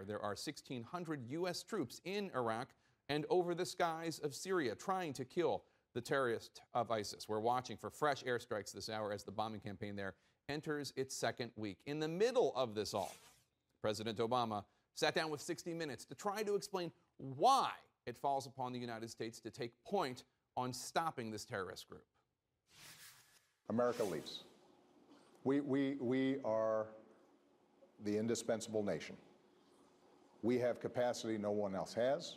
There are 1,600 U.S. troops in Iraq and over the skies of Syria trying to kill the terrorists of ISIS. We're watching for fresh airstrikes this hour as the bombing campaign there enters its second week. In the middle of this all, President Obama sat down with 60 Minutes to try to explain why it falls upon the United States to take point on stopping this terrorist group. America leads. We are the indispensable nation. We have capacity no one else has.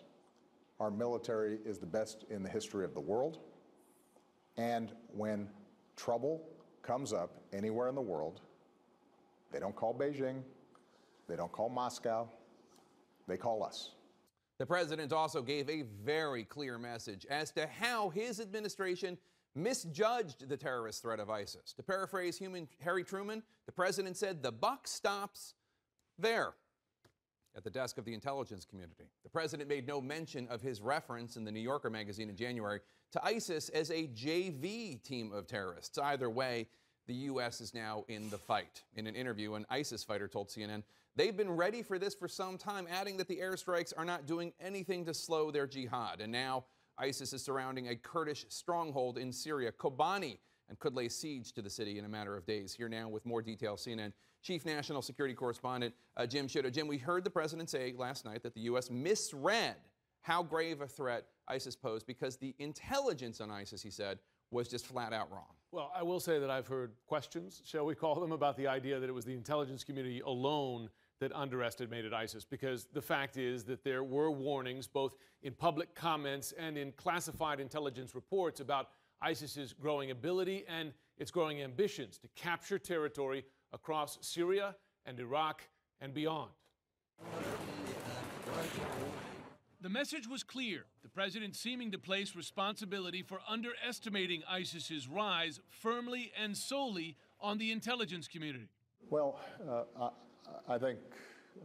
Our military is the best in the history of the world. And when trouble comes up anywhere in the world, they don't call Beijing, they don't call Moscow, they call us. The president also gave a very clear message as to how his administration misjudged the terrorist threat of ISIS. To paraphrase Harry Truman, the president said the buck stops there, at the desk of the intelligence community. The president made no mention of his reference in the New Yorker magazine in January to ISIS as a JV team of terrorists. Either way, the U.S. is now in the fight. In an interview, an ISIS fighter told CNN they've been ready for this for some time, adding that the airstrikes are not doing anything to slow their jihad. And now ISIS is surrounding a Kurdish stronghold in Syria, Kobani, and could lay siege to the city in a matter of days. Here now with more details, CNN Chief National Security Correspondent Jim Sciutto. Jim, we heard the president say last night that the U.S. misread how grave a threat ISIS posed because the intelligence on ISIS, he said, was just flat out wrong. Well, I will say that I've heard questions, shall we call them, about the idea that it was the intelligence community alone that underestimated ISIS, because the fact is that there were warnings both in public comments and in classified intelligence reports about ISIS's growing ability and its growing ambitions to capture territory across Syria and Iraq and beyond. The message was clear, the president seeming to place responsibility for underestimating ISIS's rise firmly and solely on the intelligence community. Well, I think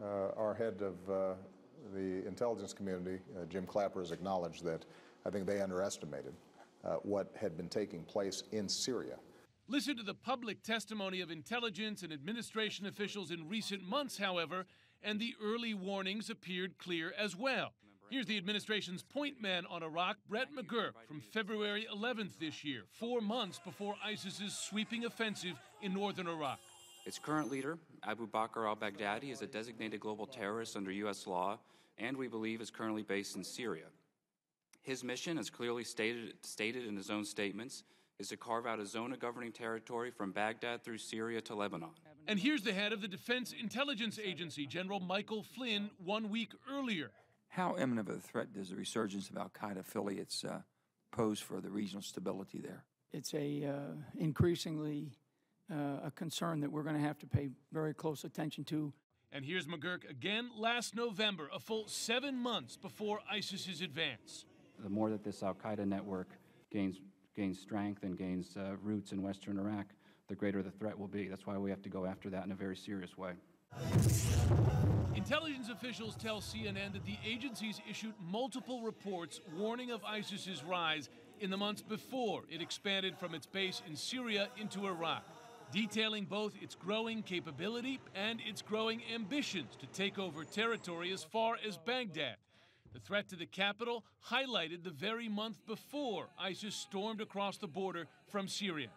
our head of the intelligence community, Jim Clapper, has acknowledged that I think they underestimated what had been taking place in Syria. Listen to the public testimony of intelligence and administration officials in recent months, however, and the early warnings appeared clear as well. Here's the administration's point man on Iraq, Brett McGurk, from February 11th this year, 4 months before ISIS's sweeping offensive in northern Iraq. Its current leader, Abu Bakr al-Baghdadi, is a designated global terrorist under U.S. law and we believe is currently based in Syria. His mission, as clearly stated in his own statements, is to carve out a zone of governing territory from Baghdad through Syria to Lebanon. And here's the head of the Defense Intelligence Agency, General Michael Flynn, 1 week earlier. How imminent of a threat does the resurgence of al-Qaeda affiliates pose for the regional stability there? It's increasingly a concern that we're going to have to pay very close attention to. And here's McGurk again last November, a full 7 months before ISIS's advance. The more that this al-Qaeda network gains strength and gains roots in western Iraq, the greater the threat will be. That's why we have to go after that in a very serious way. Intelligence officials tell CNN that the agencies issued multiple reports warning of ISIS's rise in the months before it expanded from its base in Syria into Iraq, detailing both its growing capability and its growing ambitions to take over territory as far as Baghdad. The threat to the capital highlighted the very month before ISIS stormed across the border from Syria.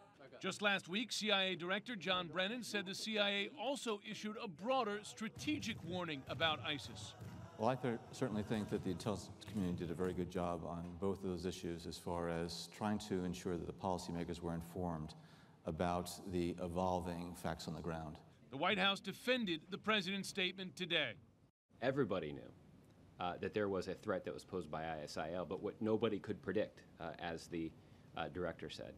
Just last week, CIA Director John Brennan said the CIA also issued a broader strategic warning about ISIS. Well, I certainly think that the intelligence community did a very good job on both of those issues as far as trying to ensure that the policymakers were informed about the evolving facts on the ground. The White House defended the president's statement today. Everybody knew that there was a threat that was posed by ISIL, but what nobody could predict, as the director said,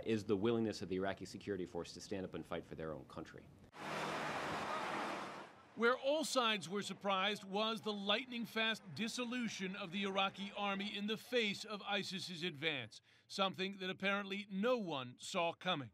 is the willingness of the Iraqi security force to stand up and fight for their own country. Where all sides were surprised was the lightning-fast dissolution of the Iraqi army in the face of ISIS's advance, something that apparently no one saw coming.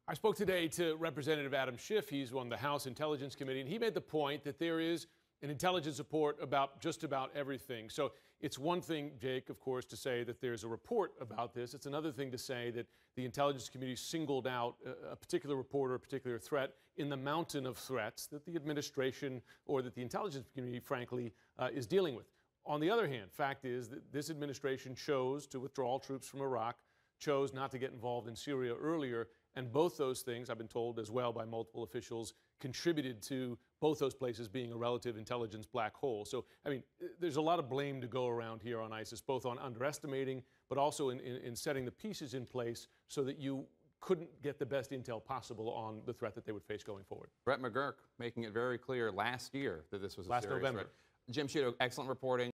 I spoke today to Representative Adam Schiff. He's on the House Intelligence Committee, and he made the point that there is an intelligence report about just about everything. So it's one thing, Jake, of course, to say that there's a report about this. It's another thing to say that the intelligence community singled out a particular report or a particular threat in the mountain of threats that the administration or that the intelligence community, frankly, is dealing with. On the other hand, fact is that this administration chose to withdraw all troops from Iraq, chose not to get involved in Syria earlier, and both those things, I've been told as well by multiple officials, contributed to both those places being a relative intelligence black hole. So, I mean, there's a lot of blame to go around here on ISIS, both on underestimating, but also in setting the pieces in place so that you couldn't get the best intel possible on the threat that they would face going forward. Brett McGurk making it very clear last year that this was a Last serious November. threat. Jim Sciutto, excellent reporting.